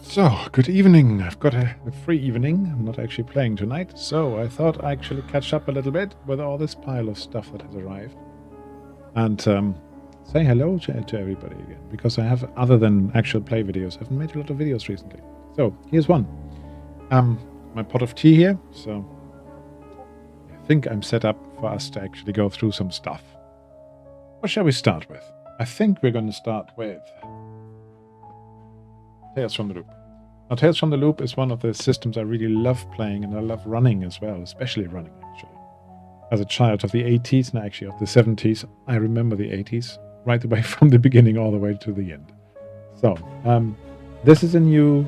So, good evening. I've got a free evening. I'm not actually playing tonight, so I thought I'd actually catch up a little bit with all this pile of stuff that has arrived. And say hello to everybody again, because I have, other than actual play videos, I haven't made a lot of videos recently. So, here's one. My pot of tea here, so I think I'm set up for us to actually go through some stuff. What shall we start with? I think we're going to start with Tales from the Loop. Now, Tales from the Loop is one of the systems I really love playing, and I love running as well, especially running, actually. As a child of the 80s, and actually of the 70s, I remember the 80s, right away from the beginning all the way to the end. So, this is a new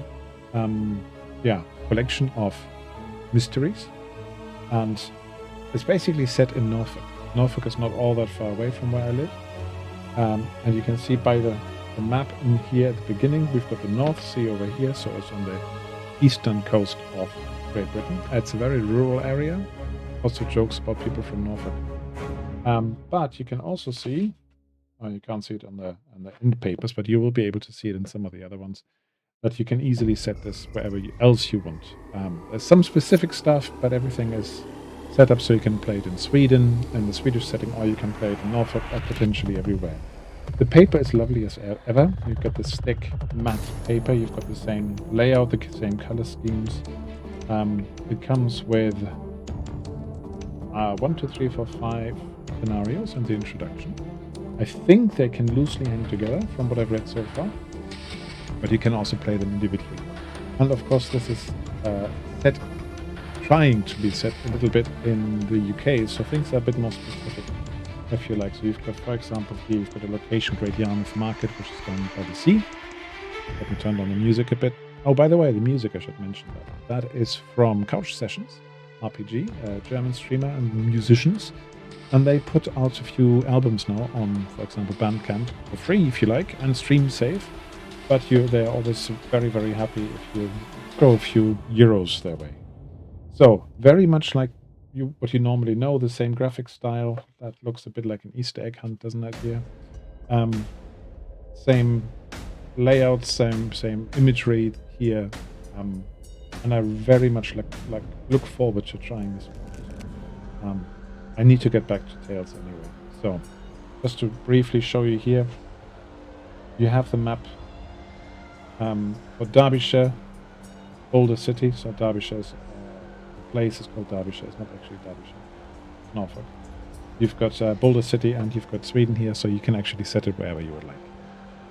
collection of mysteries, and it's basically set in Norfolk. Norfolk is not all that far away from where I live, and you can see by the map in here at the beginning, we've got the North Sea over here, so it's on the eastern coast of Great Britain. It's a very rural area, also jokes about people from Norfolk. But you can also see, you can't see it on the end papers, but you will be able to see it in some of the other ones, that you can easily set this wherever else you want. There's some specific stuff, but everything is set up so you can play it in Sweden, in the Swedish setting, or you can play it in Norfolk, or potentially everywhere. The paper is lovely as ever. You've got this thick matte paper. You've got the same layout, the same color schemes. It comes with 1, 2, 3, 4, 5 scenarios in the introduction. I think they can loosely hang together from what I've read so far, but you can also play them individually. And of course, this is trying to be set a little bit in the UK, so things are a bit more specific, if you like. So you've got, for example, here you've got a location, Great Yarmouth Market, which is down by the sea. Let me turn on the music a bit. Oh, by the way, the music, I should mention that. That is from Couch Sessions, RPG, a German streamer and musicians. And they put out a few albums now on, for example, Bandcamp, for free, if you like, and stream safe. But they're always very, very happy if you throw a few euros their way. So, very much like what you normally know, the same graphic style. That looks a bit like an Easter egg hunt, doesn't it here? Same layout, same imagery here. And I very much look forward to trying this one. I need to get back to Tales anyway. So, just to briefly show you here, you have the map for Derbyshire, Boulder City. So Derbyshire is the place is called Derbyshire. It's not actually Derbyshire, it's Norfolk. You've got Boulder City and you've got Sweden here, so you can actually set it wherever you would like.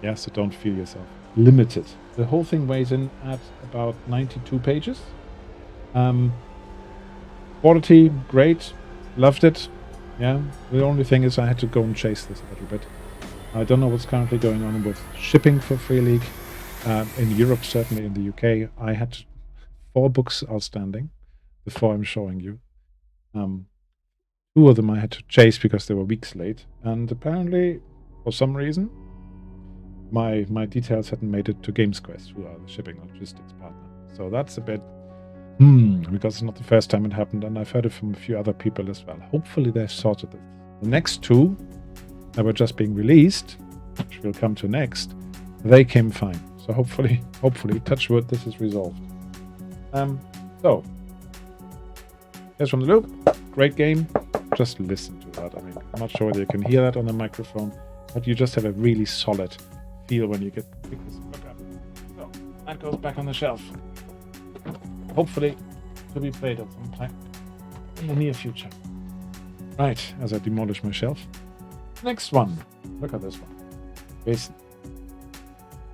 Yeah, so don't feel yourself limited. The whole thing weighs in at about 92 pages. Quality, great. Loved it. Yeah, the only thing is I had to go and chase this a little bit. I don't know what's currently going on with shipping for Free League. In Europe, certainly in the UK, I had 4 books outstanding, the 4 I'm showing you. 2 of them I had to chase because they were weeks late, and apparently, for some reason, my details hadn't made it to GamesQuest, who are the shipping logistics partner. So that's a bit, because it's not the first time it happened, and I've heard it from a few other people as well. Hopefully they've sorted it. The next 2 that were just being released, which we'll come to next, they came fine. So hopefully, touch wood, this is resolved. So, here's from the Loop. Great game. Just listen to that. I mean, I'm not sure whether you can hear that on the microphone, but you just have a really solid feel when you pick this book up. So, that goes back on the shelf. Hopefully, to be played at some time in the near future. Right, as I demolish my shelf. Next one. Look at this one. Vaesen.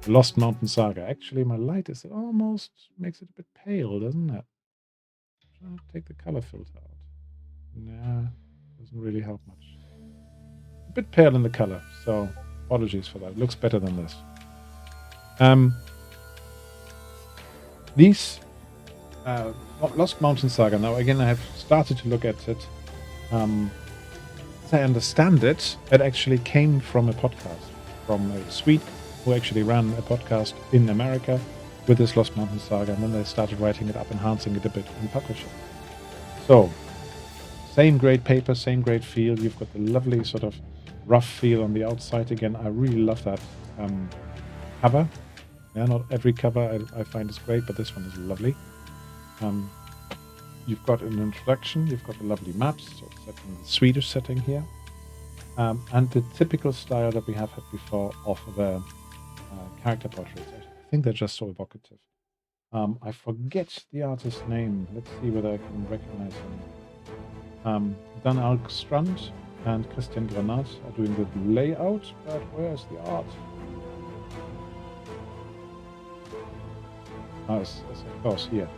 Lost Mountain Saga. Actually, my light is almost makes it a bit pale, doesn't it? Try to take the color filter out. Nah, doesn't really help much. A bit pale in the color, so apologies for that. It looks better than this. These Lost Mountain Saga. Now, again, I have started to look at it. As I understand it, it actually came from a podcast from a Swede who actually ran a podcast in America with this Lost Mountain Saga, and then they started writing it up, enhancing it a bit, and publishing it. So, same great paper, same great feel. You've got the lovely sort of rough feel on the outside again. I really love that cover. Yeah, not every cover I find is great, but this one is lovely. You've got an introduction, you've got a lovely map, so it's set in the Swedish setting here. And the typical style that we have had before of the character portraits. I think they're just so evocative. I forget the artist's name. Let's see whether I can recognize him. Dan Alkstrand and Christian Granat are doing the layout, but where's the art? It's of course here,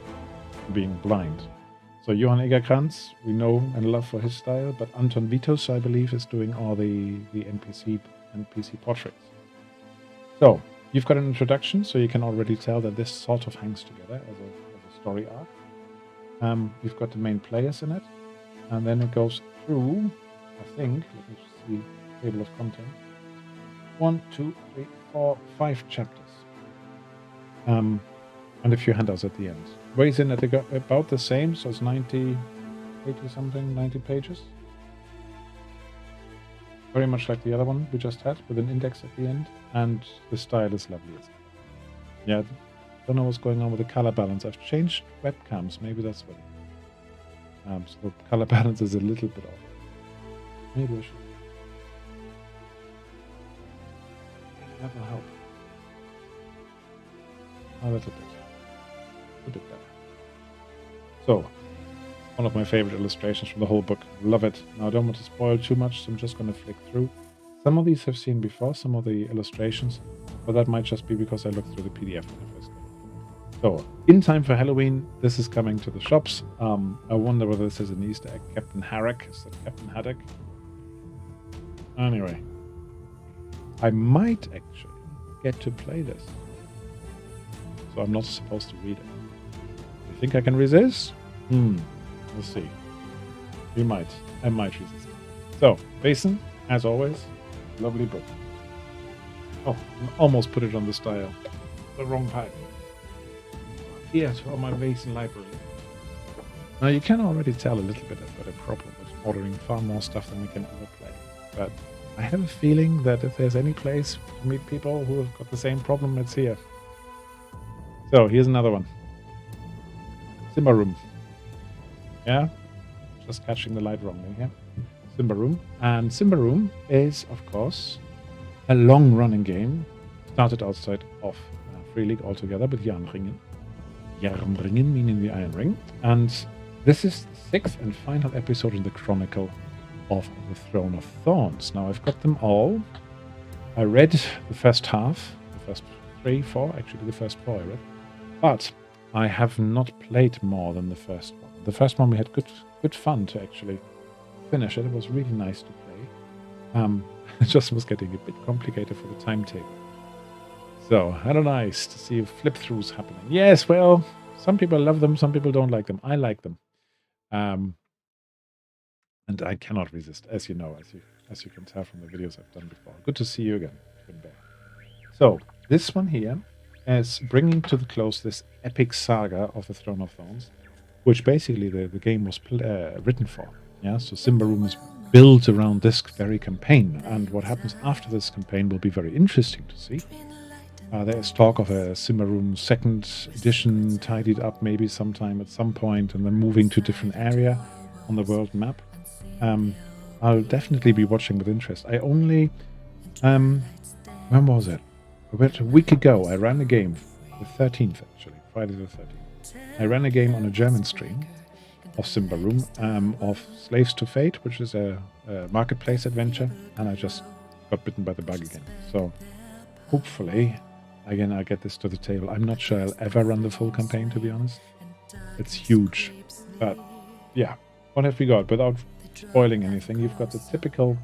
being blind. So Johan Egerkrantz, we know and love for his style, but Anton Vitos, I believe, is doing all the NPC portraits. So you've got an introduction, so you can already tell that this sort of hangs together as a story arc. You've got the main players in it, and then it goes through, I think, let me just see, table of content. 1, 2, 3, 4, 5 chapters. And a few handouts at the end. Vaesen at about the same, so it's 90 something, 90 pages. Very much like the other one we just had, with an index at the end, and the style is lovely as well. Yeah, don't know what's going on with the color balance. I've changed webcams, maybe that's what it is. So the color balance is a little bit off. Maybe I should. That will help. A little bit. A bit better. So, one of my favorite illustrations from the whole book. Love it. Now, I don't want to spoil too much, so I'm just going to flick through. Some of these I've seen before, some of the illustrations, but that might just be because I looked through the PDF when I first got it. So, in time for Halloween, this is coming to the shops. I wonder whether this is an Easter egg. Captain Haddock. Is that Captain Haddock? Anyway, I might actually get to play this. So I'm not supposed to read it. You think I can resist? We'll see. I might resist. So, Vaesen, as always, lovely book. Oh, almost put it on the style. The wrong pack. Here to my Vaesen library. Now you can already tell a little bit about a problem with ordering far more stuff than we can ever play. But I have a feeling that if there's any place to meet people who have got the same problem, it's here. So, here's another one. Symbaroum. Yeah? Just catching the light wrongly here. Symbaroum. And Symbaroum is, of course, a long-running game. Started outside of Free League altogether with Jernringen. Jernringen meaning the Iron Ring. And this is the 6th and final episode in the Chronicle of the Throne of Thorns. Now, I've got them all. I read the first half, the first 3, 4, actually the first 4 I read. But I have not played more than the first one. The first one we had good fun to actually finish it. It was really nice to play. It just was getting a bit complicated for the timetable. So, I don't know, nice to see flip-throughs happening. Yes, well, some people love them, some people don't like them. I like them. And I cannot resist, as you know, as you can tell from the videos I've done before. Good to see you again, Twin Bear. So, this one here is bringing to the close this epic saga of the Throne of Thorns, which basically the game was written for. Yeah, so Symbaroum is built around this very campaign, and what happens after this campaign will be very interesting to see. There is talk of a Symbaroum 2nd edition, tidied up maybe sometime at some point, and then moving to a different area on the world map. I'll definitely be watching with interest. I only, when was it? About a week ago, I ran a game, the 13th actually, Friday the 13th. I ran a game on a German stream of Symbaroum, of Slaves to Fate, which is a marketplace adventure, and I just got bitten by the bug again. So hopefully, again, I'll get this to the table. I'm not sure I'll ever run the full campaign, to be honest. It's huge. But yeah, what have we got? Without spoiling anything, you've got the typical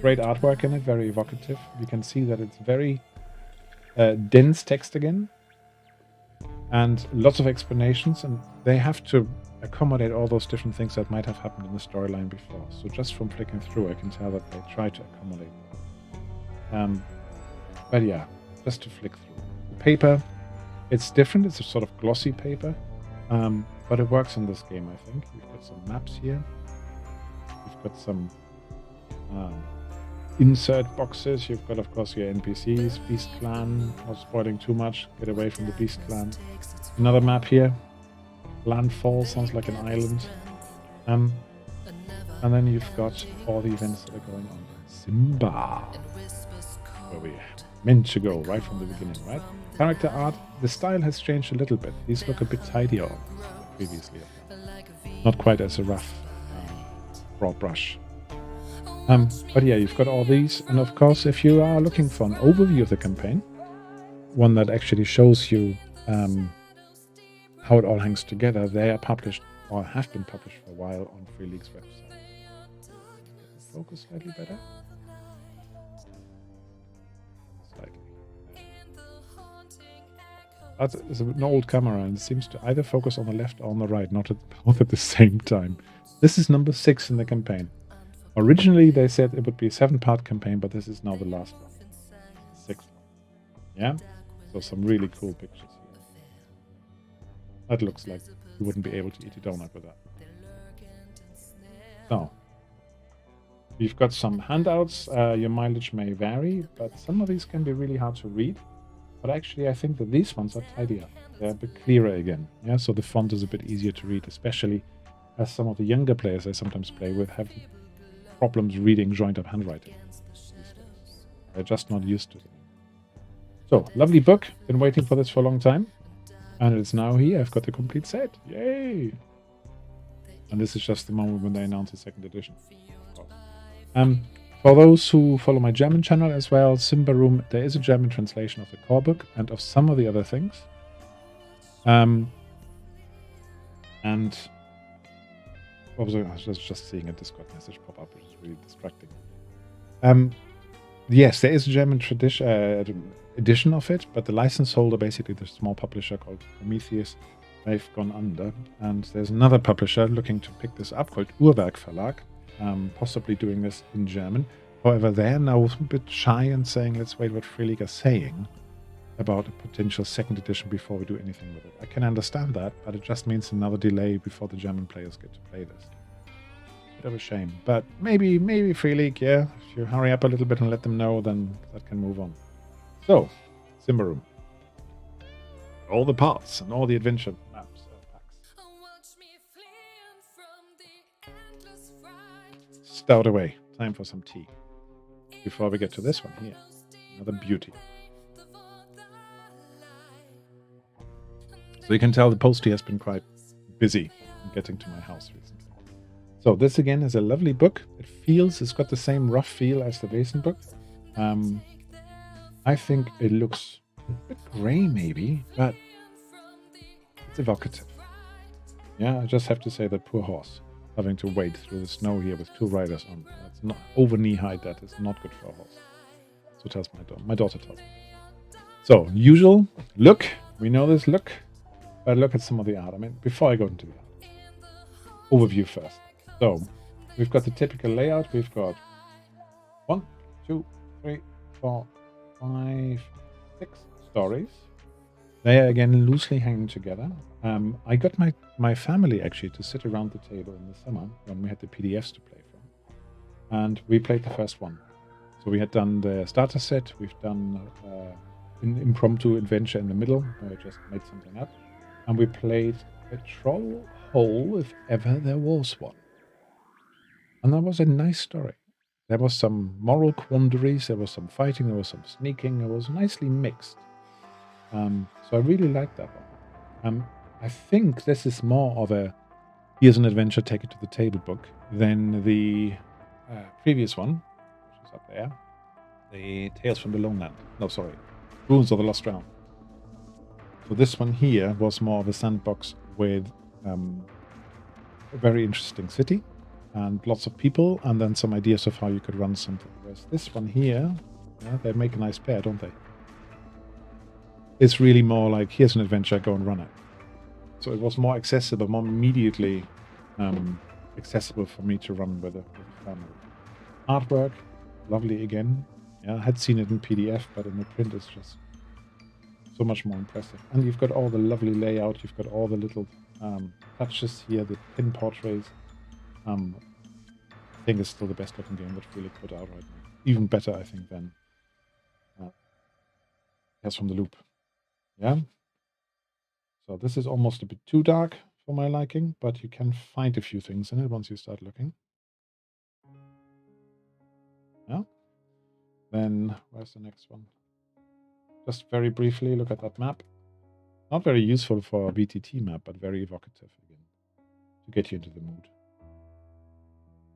great artwork in it, very evocative. You can see that it's very dense text again, and lots of explanations, and they have to accommodate all those different things that might have happened in the storyline before. So just from flicking through, I can tell that they try to accommodate them. But yeah, just to flick through. The paper, it's different. It's a sort of glossy paper, but it works in this game, I think. We've got some maps here. We've got some insert boxes. You've got, of course, your NPCs, Beast Clan. Not spoiling too much. Get away from the Beast Clan. Another map here. Landfall sounds like an island. And then you've got all the events that are going on. Simba, where we meant to go right from the beginning, right? Character art, the style has changed a little bit. These look a bit tidier than previously. Not quite as a rough, broad brush. But yeah, you've got all these. And of course, if you are looking for an overview of the campaign, one that actually shows you how it all hangs together, they are published or have been published for a while on Free League's website. Focus slightly better. Slightly. It's an old camera and it seems to either focus on the left or on the right, not both at the same time. This is number 6 in the campaign. Originally, they said it would be a 7-part campaign, but this is now the last one. 6th one. Yeah? So some really cool pictures here. That looks like you wouldn't be able to eat a donut with that. So, we've got some handouts. Your mileage may vary, but some of these can be really hard to read. But actually, I think that these ones are tidier. They're a bit clearer again. Yeah, so the font is a bit easier to read, especially as some of the younger players I sometimes play with have problems reading joined-up handwriting. They're just not used to it. So, lovely book. Been waiting for this for a long time. And it's now here. I've got the complete set. Yay! And this is just the moment when they announce the 2nd edition. For those who follow my German channel as well, Symbaroum, there is a German translation of the core book and of some of the other things. And what was I was just seeing a Discord message pop up, which is really distracting. Yes, there is a German edition of it, but the license holder, basically the small publisher called Prometheus, they've gone under. And there's another publisher looking to pick this up called Uhrwerk Verlag, possibly doing this in German. However, they're now a bit shy and saying, let's wait what Free League are saying about a potential 2nd edition before we do anything with it. I can understand that, but it just means another delay before the German players get to play this. Bit of a shame, but maybe Free League, yeah. If you hurry up a little bit and let them know, then that can move on. So, Symbaroum. All the parts and all the adventure maps packs. Stowed away. Time for some tea. Before we get to this one here. Another beauty. So you can tell the postie has been quite busy in getting to my house recently. So this again is a lovely book. It's got the same rough feel as the Vaesen book. I think it looks a bit grey maybe, but it's evocative. Yeah, I just have to say that poor horse having to wade through the snow here with 2 riders on. That's not over knee height. That is not good for a horse. So tells my daughter tells me. So usual look. We know this look. But look at some of the art. I mean, before I go into the art, overview first. So, we've got the typical layout. We've got 1, 2, 3, 4, 5, 6 stories. They are again loosely hanging together. I got my family actually to sit around the table in the summer when we had the PDFs to play from. And we played the first one. So we had done the starter set. We've done an impromptu adventure in the middle where I just made something up. And we played a troll hole if ever there was one. And that was a nice story. There was some moral quandaries, there was some fighting, there was some sneaking, it was nicely mixed. So I really liked that one. I think this is more of a here's an adventure, take it to the table book than the previous one, which is up there. The Tales from the Lonelands. No, sorry. Ruins of the Lost Realm. So this one here was more of a sandbox with a very interesting city and lots of people and then some ideas of how you could run something. Whereas this one here, yeah, they make a nice pair, don't they? It's really more like, here's an adventure, go and run it. So it was more accessible, more immediately accessible for me to run with a family. Artwork, lovely again. Yeah, I had seen it in PDF, but in the print it's just so much more impressive. And you've got all the lovely layout. You've got all the little touches here, the pin portraits. I think it's still the best looking game that really put out right now. even better, I think, than Tales from the Loop. Yeah. So this is almost a bit too dark for my liking, but you can find a few things in it once you start looking. Yeah. Then where's the next one? Just very briefly look at that map. Not very useful for a BTT map, but very evocative again to get you into the mood.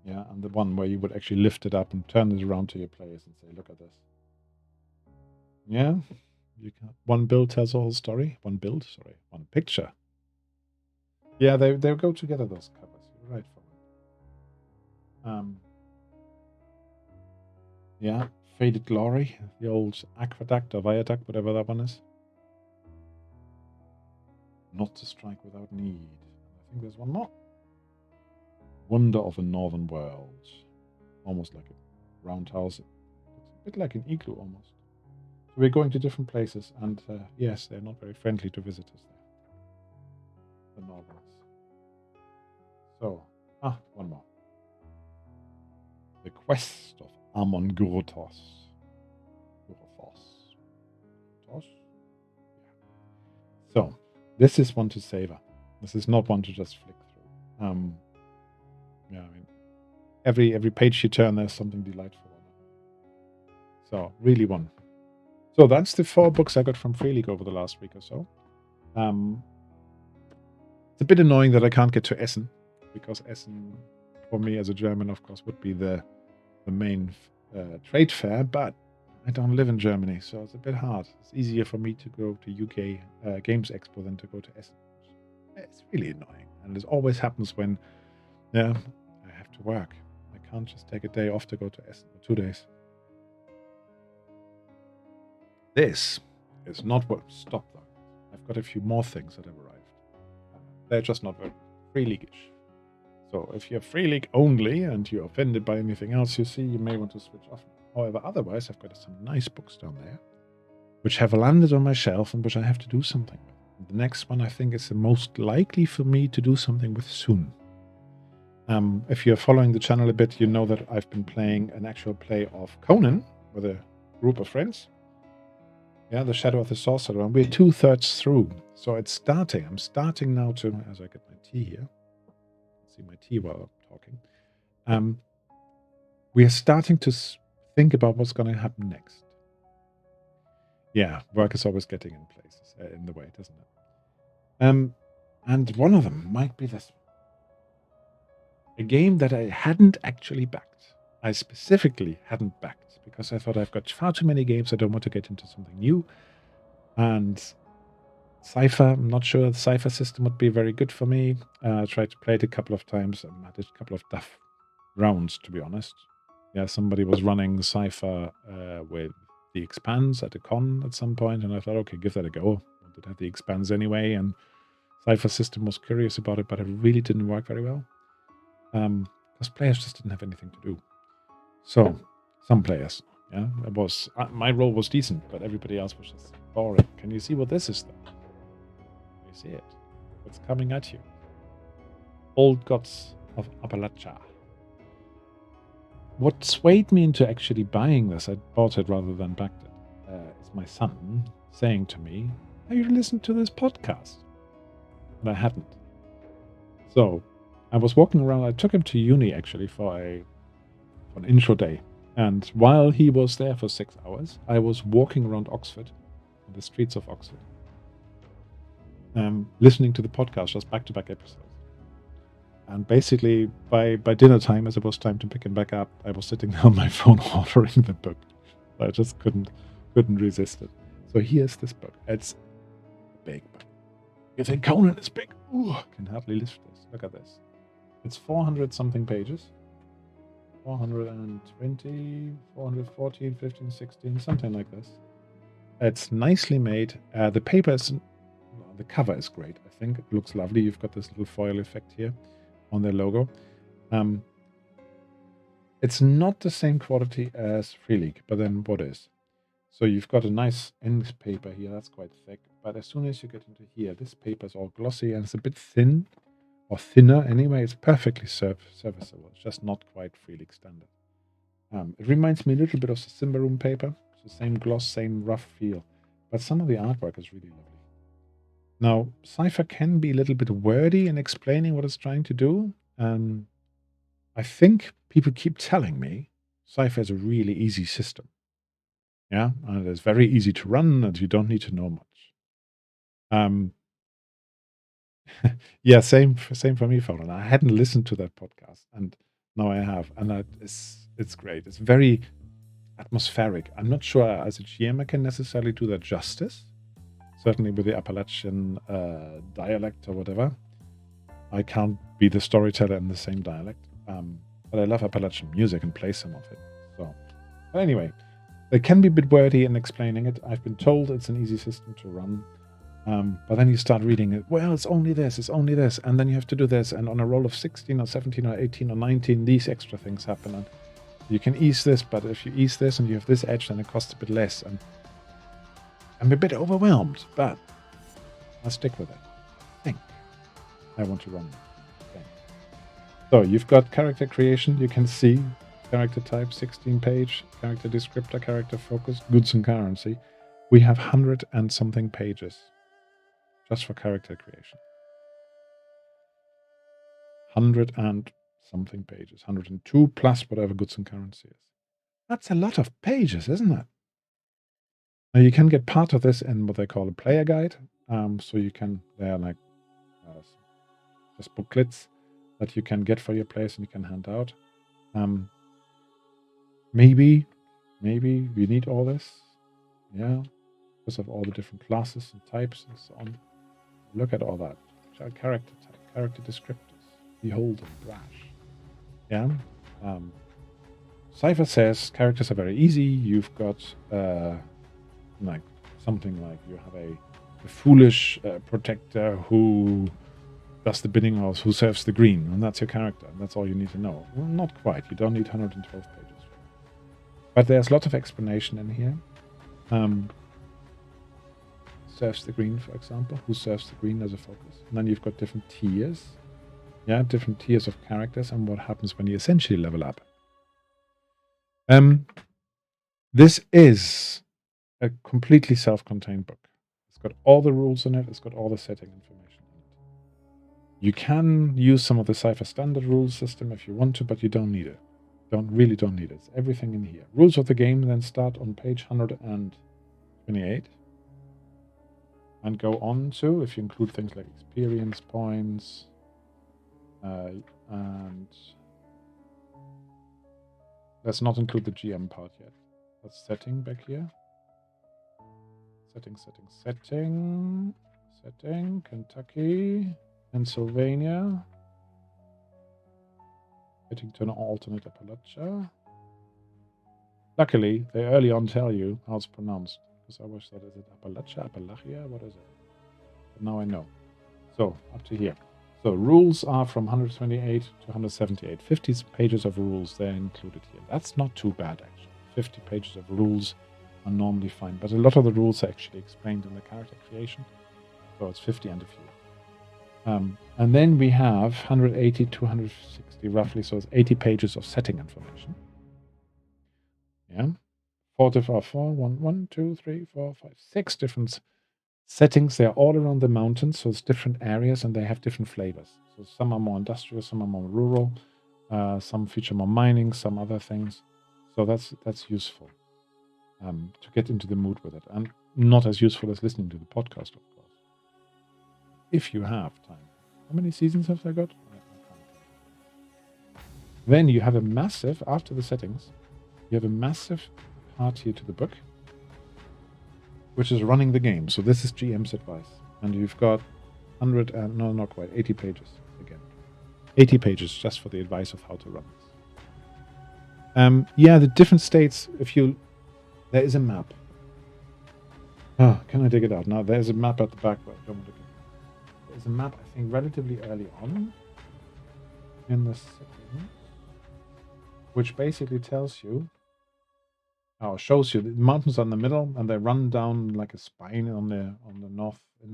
Yeah, and the one where you would actually lift it up and turn it around to your players and say, look at this. Yeah, you can. One build tells a whole story. One picture. Yeah, they go together, those covers. You're right, yeah, Faded Glory, the old aqueduct or viaduct, whatever that one is. Not to strike without need. I think there's one more. Wonder of a Northern World. Almost like a roundhouse. It's a bit like an igloo almost. So we're going to different places, and yes, they're not very friendly to visitors there. The Northerns. So, one more. The Quest of Amon Gurotos. Yeah. So, this is one to savor. This is not one to just flick through. Yeah, I mean, every page you turn, there's something delightful on it. So, really one. So that's the 4 books I got from Free League over the last week or so. It's a bit annoying that I can't get to Essen, because Essen, for me as a German, of course, would be the main trade fair, but I don't live in Germany, so it's a bit hard. It's easier for me to go to UK Games Expo than to go to Essen. It's really annoying, and this always happens when I have to work. I can't just take a day off to go to Essen for 2 days. This is not what stopped though. I've got a few more things that have arrived. They're just not very Free League-ish. So if you're Free League only and you're offended by anything else you see, you may want to switch off. However, otherwise, I've got some nice books down there, which have landed on my shelf and which I have to do something with. And the next one, I think, is the most likely for me to do something with soon. If you're following the channel a bit, you know that I've been playing an actual play of Conan with a group of friends. Yeah, The Shadow of the Sorcerer, and we're 2/3 through. So it's starting. I'm starting now to, as I get my tea here, see my tea while I'm talking. We are starting to think about what's going to happen next. Yeah, work is always getting in places, in the way, doesn't it? And one of them might be this one. A game that I hadn't actually backed. I specifically hadn't backed because I thought I've got far too many games. I don't want to get into something new. And Cypher, I'm not sure the Cypher system would be very good for me. I tried to play it a couple of times and had a couple of tough rounds, to be honest. Yeah, somebody was running Cypher with the Expanse at a con at some point, and I thought, okay, give that a go. I wanted to have the Expanse anyway, and Cypher system was curious about it, but it really didn't work very well. Because players just didn't have anything to do. So, some players, yeah, it was my role was decent, but everybody else was just boring. Can you see what this is, though? You see it? It's coming at you. Old Gods of Appalachia. What swayed me into actually buying this, I bought it rather than backed it, is my son saying to me, have you listened to this podcast? And I hadn't. So, I was walking around, I took him to uni actually for an intro day. And while he was there for 6 hours, I was walking around Oxford, on the streets of Oxford, listening to the podcast, just back-to-back episodes. And basically, by dinner time, as it was time to pick him back up, I was sitting on my phone ordering the book. I just couldn't resist it. So here's this book. It's a big book. You think Conan is big? Ooh, I can hardly lift this. Look at this. It's 400-something pages. 420, 414, 15, 16, something like this. It's nicely made. The paper is... the cover is great, I think. It looks lovely. You've got this little foil effect here on their logo. It's not the same quality as Free League, but then what is? So you've got a nice end paper here. That's quite thick. But as soon as you get into here, this paper is all glossy and it's a bit thin, or thinner anyway. It's perfectly serviceable. It's just not quite Free League standard. It reminds me a little bit of the Symbaroum paper. It's the same gloss, same rough feel. But some of the artwork is really lovely. Now, Cypher can be a little bit wordy in explaining what it's trying to do. I think people keep telling me Cypher is a really easy system. Yeah, and it's very easy to run, and you don't need to know much. Yeah, same for me, Fallon. I hadn't listened to that podcast, and now I have, and it's great. It's very atmospheric. I'm not sure as a GM I can necessarily do that justice. Certainly with the Appalachian dialect or whatever, I can't be the storyteller in the same dialect. But I love Appalachian music and play some of it. So, but anyway, they can be a bit wordy in explaining it. I've been told it's an easy system to run. But then you start reading it, well, it's only this, and then you have to do this, and on a roll of 16 or 17 or 18 or 19, these extra things happen, and you can ease this, but if you ease this and you have this edge, then it costs a bit less, and I'm a bit overwhelmed, but I'll stick with it. I think I want to run it. Okay. So you've got character creation, you can see character type, 16-page, character descriptor, character focus, goods and currency. We have 100 and something pages. Just for character creation. 100 and something pages. 102 plus whatever goods and currency is. That's a lot of pages, isn't it? Now you can get part of this in what they call a player guide. So you can, they're like just booklets that you can get for your players and you can hand out. Maybe we need all this. Yeah. Because of all the different classes and types and so on. Look at all that. Character type, character descriptors, beholden, brash. Yeah. Cypher says characters are very easy. You've got like something like you have a foolish protector who does the bidding of who serves the green, and that's your character, and that's all you need to know. Well, not quite. You don't need 112 pages. But there's a lot of explanation in here. Serves the green, for example. Who serves the green as a focus? And then you've got different tiers. Yeah, different tiers of characters and what happens when you essentially level up. This is a completely self-contained book. It's got all the rules in it. It's got all the setting information in it. You can use some of the Cypher standard rules system if you want to, but you don't need it. Really don't need it. It's everything in here. Rules of the game then start on page 128. And go on to, if you include things like experience points, and let's not include the GM part yet. That's setting back here. Setting. Kentucky, Pennsylvania. Getting to an alternate Appalachia. Luckily, they early on tell you how it's pronounced. I wish that is it Appalachia? What is it? But now I know. So, up to here. So, rules are from 128 to 178. 50 pages of rules, they're included here. That's not too bad, actually. 50 pages of rules are normally fine. But a lot of the rules are actually explained in the character creation. So, it's 50 and a few. And then we have 180 to 160 roughly. So, it's 80 pages of setting information. Yeah. 6 different settings. They're all around the mountains, so it's different areas and they have different flavors. So some are more industrial, some are more rural, some feature more mining, some other things. So that's useful to get into the mood with it, and not as useful as listening to the podcast, of course. If you have time. How many seasons have I got? Then you have a massive, after the settings, you have a massive part here to the book, which is running the game. So this is GM's advice. And you've got 100 and no, not quite, 80 pages again. 80 pages just for the advice of how to run this. Yeah, the different states, there is a map. Oh, can I dig it out? Now there's a map at the back, but I don't want to get it. There's a map, I think, relatively early on in the setting, which basically tells you, shows you the mountains are in the middle, and they run down like a spine in the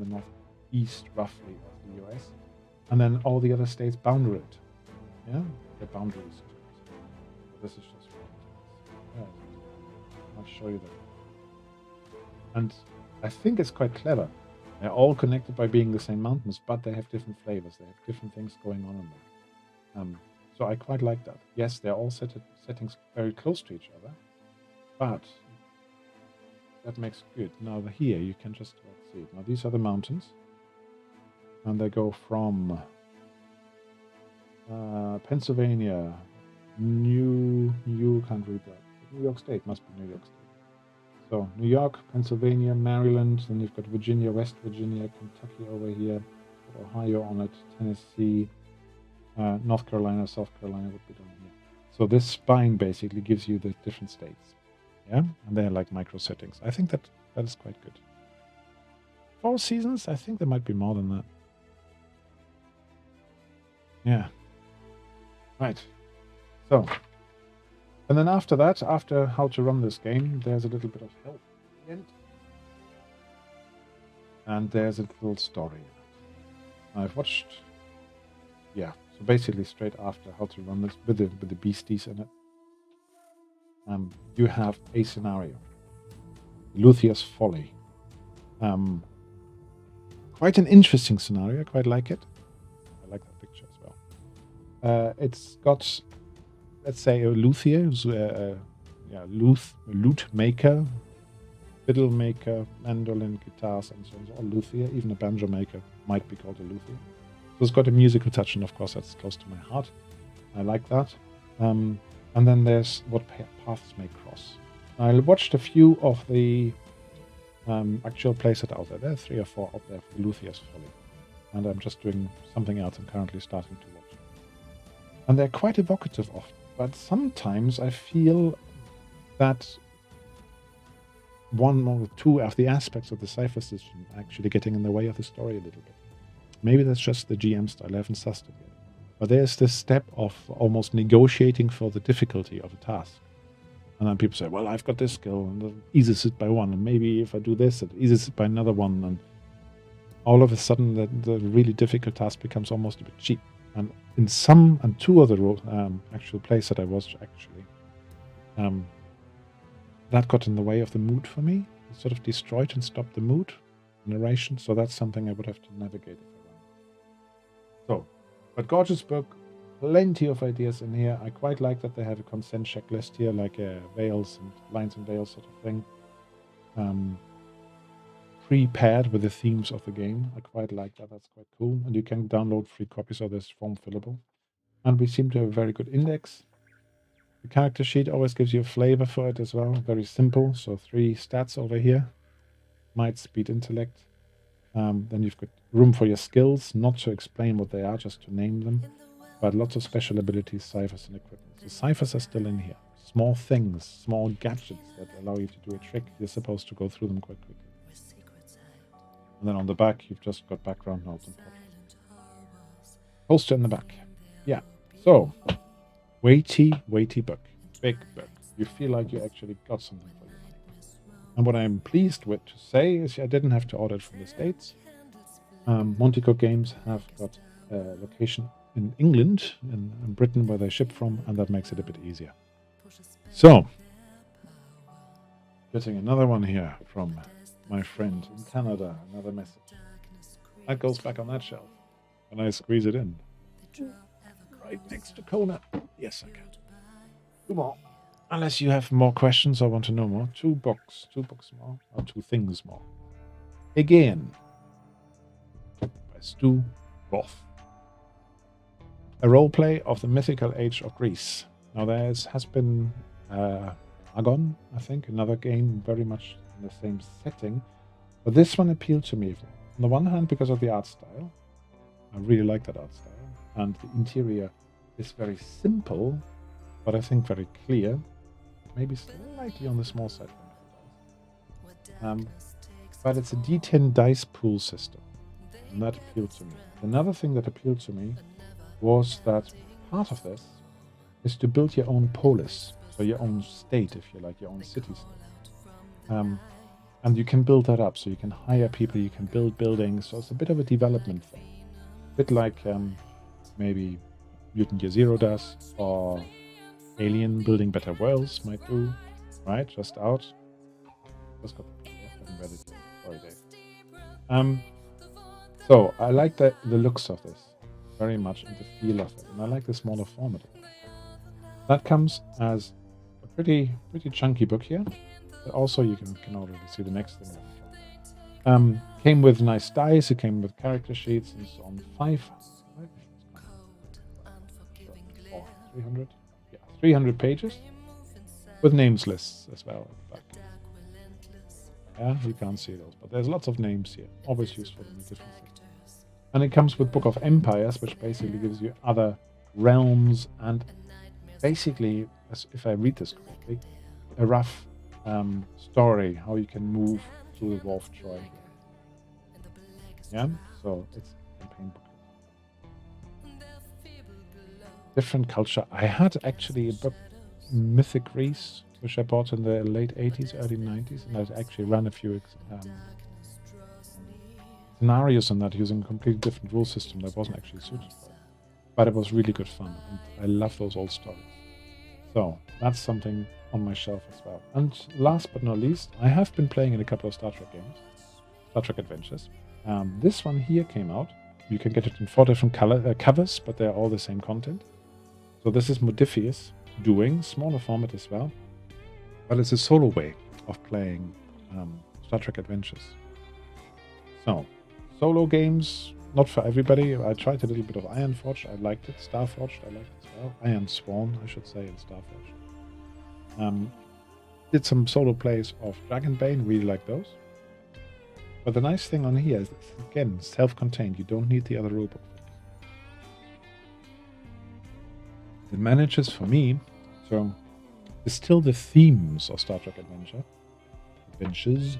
northeast, roughly, of the US, and then all the other states boundary it. Yeah, the boundaries. This is just show you that. And I think it's quite clever. They're all connected by being the same mountains, but they have different flavors. They have different things going on in them. So I quite like that. Yes, they're all settings very close to each other, but that makes it good. Now here you can just see it. Now these are the mountains, and they go from Pennsylvania, can't read that. New York State, must be New York State. So New York, Pennsylvania, Maryland, then you've got Virginia, West Virginia, Kentucky over here, Ohio on it, Tennessee, North Carolina, South Carolina would be down here. So this spine basically gives you the different states. Yeah, and they're like micro settings. I think that is quite good. 4 seasons? I think there might be more than that. Yeah. Right. So, and then after that, after how to run this game, there's a little bit of help at the end. And there's a little story. I've watched, yeah, so basically straight after how to run this with the beasties in it. You have a scenario. Luthia's Folly. Quite an interesting scenario. I quite like it. I like that picture as well. It's got, let's say, a luthier, who's a lute maker, fiddle maker, mandolin, guitars, and so on. All luthier. Even a banjo maker might be called a luthier. So it's got a musical touch, and of course that's close to my heart. I like that. And then there's what paths may cross. I watched a few of the actual plays that are out there. There are 3 or 4 out there for Luthier's Folly. And I'm just doing something else I'm currently starting to watch. And they're quite evocative often. But sometimes I feel that 1 or 2 of the aspects of the cipher system are actually getting in the way of the story a little bit. Maybe that's just the GM style. I haven't sussed it yet. But there's this step of almost negotiating for the difficulty of a task. And then people say, well, I've got this skill, and it eases it by 1. And maybe if I do this, it eases it by another 1. And all of a sudden, the really difficult task becomes almost a bit cheap. And in 2 of the actual plays that I watched, actually, that got in the way of the mood for me. It sort of destroyed and stopped the mood, narration. So that's something I would have to navigate if I run. So, but gorgeous book, plenty of ideas in here. I quite like that they have a consent checklist here, like veils and lines and veils sort of thing. Pre-paired with the themes of the game. I quite like that. That's quite cool. And you can download free copies of this form fillable. And we seem to have a very good index. The character sheet always gives you a flavor for it as well. Very simple. So 3 stats over here. Might, speed, intellect. Then you've got room for your skills, not to explain what they are, just to name them. But lots of special abilities, ciphers, and equipment. So ciphers are still in here. Small things, small gadgets that allow you to do a trick. You're supposed to go through them quite quickly. And then on the back, you've just got background notes and portraits. Poster in the back. Yeah. So, weighty book. Big book. You feel like you actually got something for your money. And what I'm pleased with to say is I didn't have to order it from the States. Montico Games have got a location in England, in Britain, where they ship from, and that makes it a bit easier. So, getting another one here from my friend in Canada, another message. That goes back on that shelf, and I squeeze it in. Right next to Kona. Yes, I can. 2 more. Unless you have more questions or want to know more. 2 books more, or 2 things more. Again, by Stu Roth. A roleplay of the mythical age of Greece. Now there has been Aegon, I think, another game very much in the same setting. But this one appealed to me. On the one hand, because of the art style. I really like that art style. And the interior is very simple, but I think very clear. Maybe slightly on the small side. But it's a D10 dice pool system. And that appealed to me. Another thing that appealed to me was that part of this is to build your own polis, so your own state, if you like, your own city-state. And you can build that up, so you can hire people, you can build buildings, so it's a bit of a development thing. A bit like maybe Mutant Year Zero does, or Alien Building Better Worlds might do. right? Just out. Just got the PDF, haven't read it yet. Sorry, Dave. So I like the looks of this very much and the feel of it, and I like the smaller format. That comes as a pretty chunky book here. But also, you can already see the next thing. Came with nice dice. It came with character sheets and so on. 300, yeah, 300 pages with names lists as well at the back. Yeah, you can't see those, but there's lots of names here. Always useful in different systems. And it comes with Book of Empires, which basically gives you other realms and basically, as if I read this correctly, a rough story how you can move through the War of Troy. Yeah, so it's a campaign book. Different culture. I had actually a book, Mythic Greece, which I bought in the late 80s, early 90s, and I actually ran a few scenarios on that using a completely different rule system that wasn't actually suited for it. But it was really good fun, and I love those old stories. So that's something on my shelf as well. And last but not least, I have been playing in a couple of Star Trek games, Star Trek Adventures. This one here came out. You can get it in 4 different covers, but they're all the same content. So this is Modifius doing, smaller format as well. But it's a solo way of playing Star Trek Adventures. So, solo games, not for everybody. I tried a little bit of Ironforge. I liked it. Starforged, I liked it as well. Iron Sworn, I should say, in Starforged. Did some solo plays of Dragonbane. Really like those. But the nice thing on here is, again, self-contained. You don't need the other rulebook. It manages for me to distill the themes of Star Trek Adventures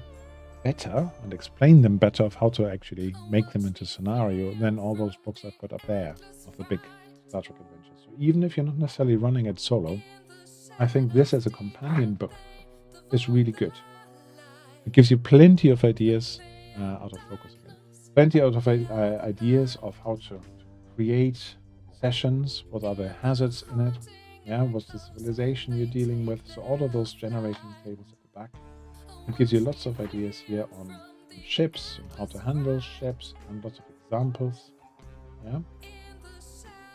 better and explain them better of how to actually make them into scenario than all those books I've got up there of the big Star Trek Adventures. So even if you're not necessarily running it solo, I think this as a companion book is really good. It gives you plenty of ideas out of focus again. Plenty out of ideas of how to create sessions, what are the hazards in it, yeah, what's the civilization you're dealing with. So all of those generating tables at the back. It gives you lots of ideas here on ships and how to handle ships and lots of examples. Yeah.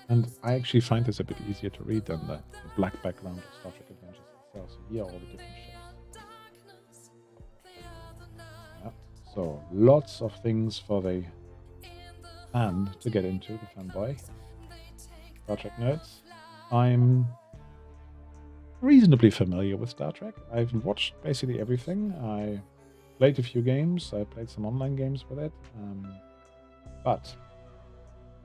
And I actually find this a bit easier to read than the black background of Star Trek Adventures itself. So here are all the different ships. Yeah. So lots of things for the fan to get into, the fanboy. Star Trek nerds. I'm reasonably familiar with Star Trek. I've watched basically everything. I played a few games. I played some online games with it. But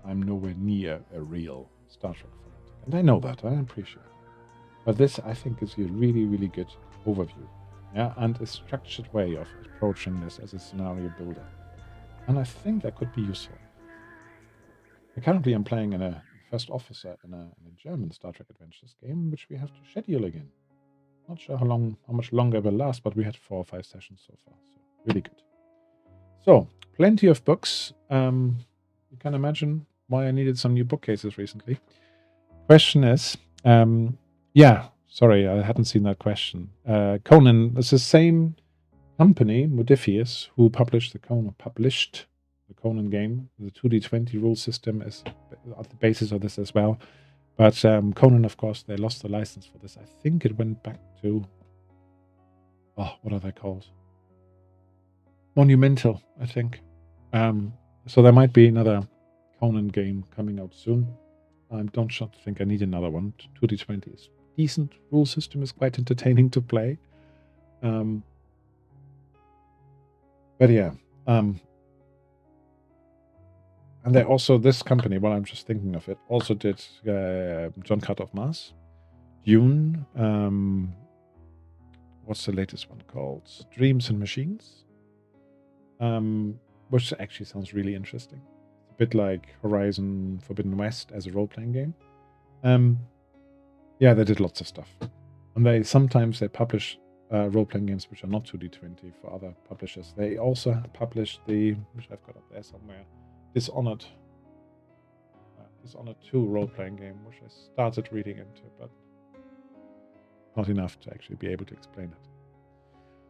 I'm nowhere near a real Star Trek fanatic. And I know that. I appreciate it. But this, I think, gives you a really, really good overview. Yeah, and a structured way of approaching this as a scenario builder. And I think that could be useful. Currently, I'm playing in a first officer in a German Star Trek Adventures game, which we have to schedule again. Not sure how much longer it will last, but we had 4 or 5 sessions so far, so really good. So, plenty of books. You can imagine why I needed some new bookcases recently. Question is, yeah, sorry, I hadn't seen that question. Conan, it's the same company, Modifius, who published the Conan game. The 2D20 rule system is at the basis of this as well. But Conan, of course, they lost the license for this. I think it went back to, what are they called? Monumental, I think. So there might be another Conan game coming out soon. I don't think I need another one. 2D20 is decent. Rule system is quite entertaining to play. But yeah. And they also, this company, while I'm just thinking of it, also did John Carter of Mars, Dune, what's the latest one called? Dreams and Machines, which actually sounds really interesting. A bit like Horizon Forbidden West as a role-playing game. Yeah, they did lots of stuff. And sometimes they publish role-playing games which are not 2D20 for other publishers. They also published which I've got up there somewhere, Dishonored 2 role-playing game, which I started reading into, but not enough to actually be able to explain it.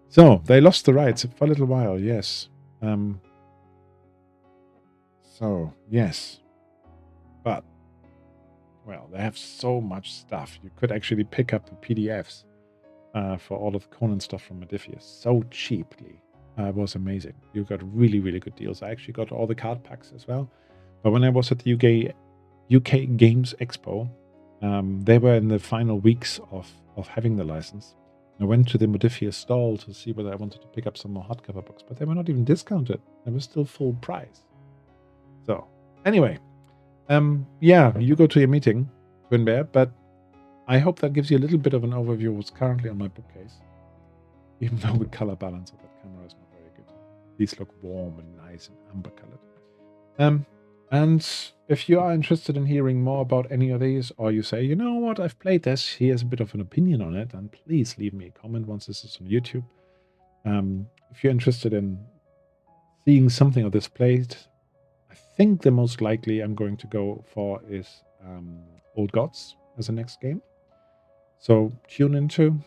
So they lost the rights for a little while, yes. So yes, but well, they have so much stuff. You could actually pick up the PDFs for all of the Conan stuff from Modiphius so cheaply. It was amazing. You got really, really good deals. I actually got all the card packs as well. But when I was at the UK Games Expo, they were in the final weeks of having the license. I went to the Modiphius stall to see whether I wanted to pick up some more hardcover books, but they were not even discounted. They were still full price. So anyway, yeah, you go to your meeting, Twin Bear, but I hope that gives you a little bit of an overview of what's currently on my bookcase. Even though the color balance of that camera is not very good. These look warm and nice and amber colored. And if you are interested in hearing more about any of these, or you say, you know what, I've played this, here's a bit of an opinion on it, then please leave me a comment once this is on YouTube. If you're interested in seeing something of this played, I think the most likely I'm going to go for is Old Gods as the next game. So tune into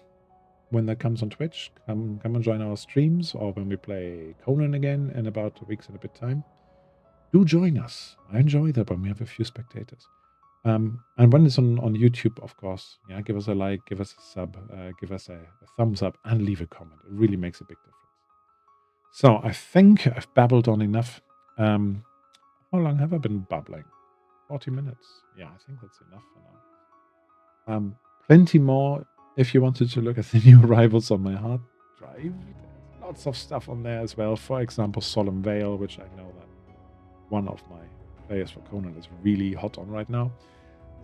when that comes on Twitch. Come and join our streams, or when we play Conan again in about 2 weeks and a bit time. Do join us. I enjoy that when we have a few spectators. And when it's on YouTube, of course, yeah, give us a like, give us a sub, give us a thumbs up, and leave a comment. It really makes a big difference. So I think I've babbled on enough. How long have I been babbling? 40 minutes. Yeah, I think that's enough for now. Plenty more if you wanted to look at the new arrivals on my hard drive. There's lots of stuff on there as well. For example, Solemn Veil, which I know that one of my players for Conan is really hot on right now.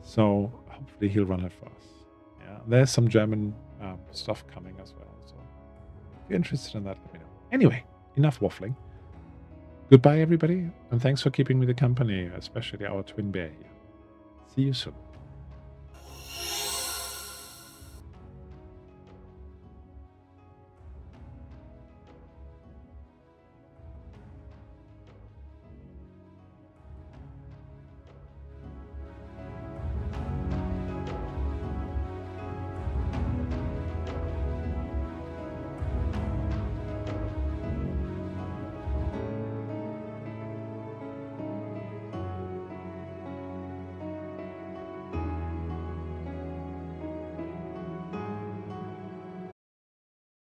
So hopefully he'll run it for us. Yeah, there's some German stuff coming as well. So if you're interested in that, let me know. Anyway, enough waffling. Goodbye, everybody, and thanks for keeping me the company, especially our Twin Bear here. See you soon.